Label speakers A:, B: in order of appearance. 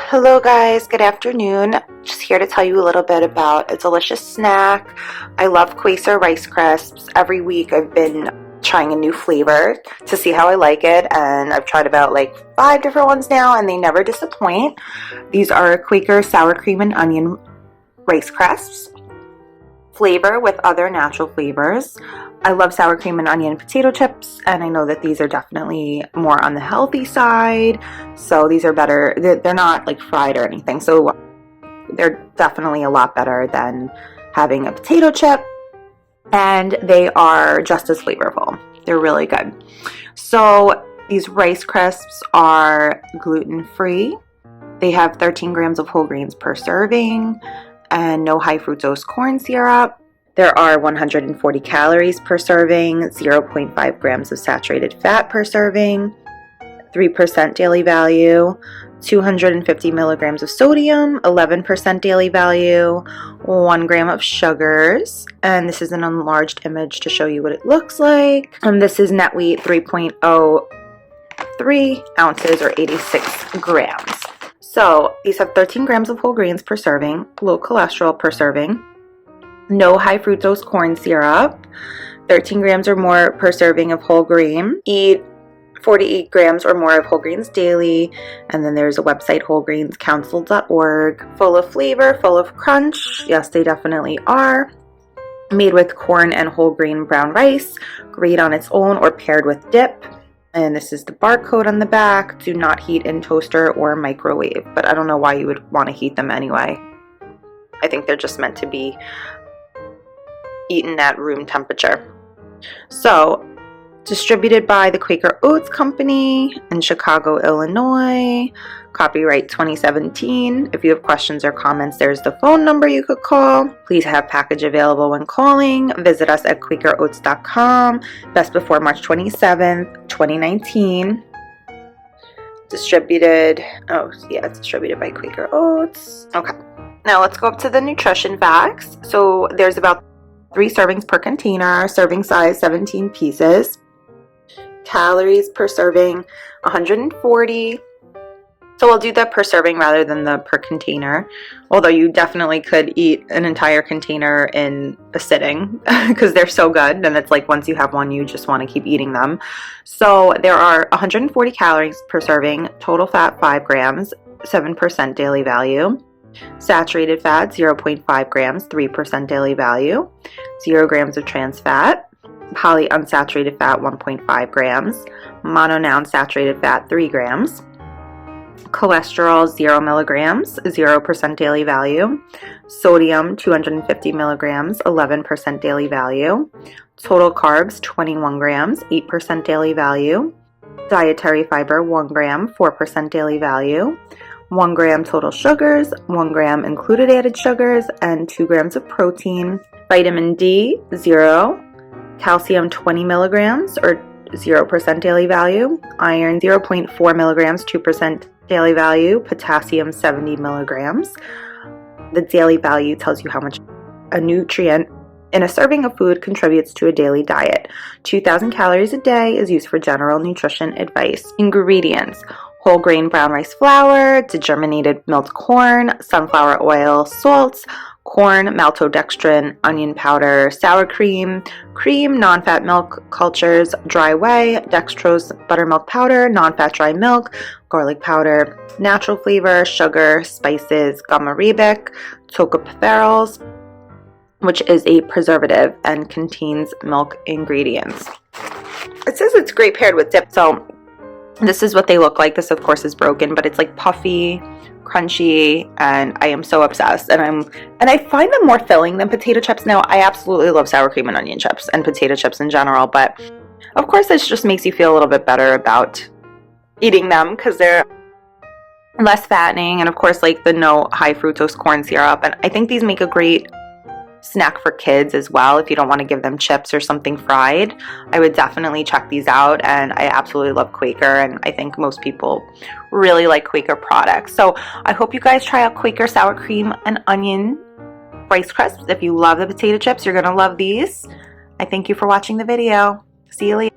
A: Hello guys, good afternoon. Just here to tell you a little bit about a delicious snack. I love Quaker Rice Crisps. Every week I've been trying a new flavor to see how I like it, and I've tried about like 5 different ones now and they never disappoint. These are Quaker sour cream and onion rice crisps. Flavor with other natural flavors. I love sour cream and onion potato chips, and I know that these are definitely more on the healthy side, so these are better. They're not like fried or anything, so they're definitely a lot better than having a potato chip, and they are just as flavorful. They're really good. So these rice crisps are gluten-free. They have 13 grams of whole grains per serving and no high fructose corn syrup. There are 140 calories per serving, 0.5 grams of saturated fat per serving, 3% daily value, 250 milligrams of sodium, 11% daily value, 1 gram of sugars, and this is an enlarged image to show you what it looks like. And this is net weight 3.03 ounces or 86 grams. So these have 13 grams of whole grains per serving, low cholesterol per serving, no high fructose corn syrup, 13 grams or more per serving of whole grain, eat 48 grams or more of whole grains daily, and then there's a website, wholegrainscouncil.org, full of flavor, full of crunch. Yes, they definitely are. Made with corn and whole grain brown rice, great on its own or paired with dip. And this is the barcode on the back. Do not heat in toaster or microwave. But I don't know why you would want to heat them anyway. I think they're just meant to be eaten at room temperature. So, distributed by the Quaker Oats Company in Chicago, Illinois. Copyright 2017. If you have questions or comments, there's the phone number you could call. Please have package available when calling. Visit us at QuakerOats.com. Best before March 27th, 2019. Distributed by Quaker Oats. Okay. Now let's go up to the nutrition facts. So there's about 3 servings per container. Serving size 17 pieces. Calories per serving 140. So we'll do the per serving rather than the per container, although you definitely could eat an entire container in a sitting because they're so good, and it's like once you have one you just want to keep eating them. So there are 140 calories per serving, total fat 5 grams, 7% daily value, saturated fat 0.5 grams, 3% daily value, 0 grams of trans fat, polyunsaturated fat 1.5 grams, mononoun saturated fat 3 grams, cholesterol 0 milligrams, 0% daily value, sodium 250 milligrams, 11% daily value, total carbs 21 grams, 8% daily value, dietary fiber 1 gram, 4% daily value, 1 gram total sugars, 1 gram included added sugars, and 2 grams of protein, vitamin D 0, calcium 20 milligrams or 0% daily value, iron 0.4 milligrams, 2% daily value, potassium 70 milligrams. The daily value tells you how much a nutrient in a serving of food contributes to a daily diet. 2,000 calories a day is used for general nutrition advice. Ingredients: whole grain brown rice flour, degerminated milled corn, sunflower oil, salt, corn, maltodextrin, onion powder, sour cream, non-fat milk cultures, dry whey, dextrose, buttermilk powder, non-fat dry milk, garlic powder, natural flavor, sugar, spices, gum arabic, tocopherols, which is a preservative and contains milk ingredients. It says it's great paired with dip, so this is what they look like. This of course is broken, but it's like puffy, crunchy, and I am so obsessed. And I find them more filling than potato chips. Now, I absolutely love sour cream and onion chips and potato chips in general, but of course this just makes you feel a little bit better about eating them because they're less fattening, and of course like the no high fructose corn syrup. And I think these make a great snack for kids as well. If you don't want to give them chips or something fried, I would definitely check these out. And I absolutely love Quaker, and I think most people really like Quaker products. So I hope you guys try out Quaker sour cream and onion Rice Crisps. If you love the potato chips, you're gonna love these. I thank you for watching the video. See you later.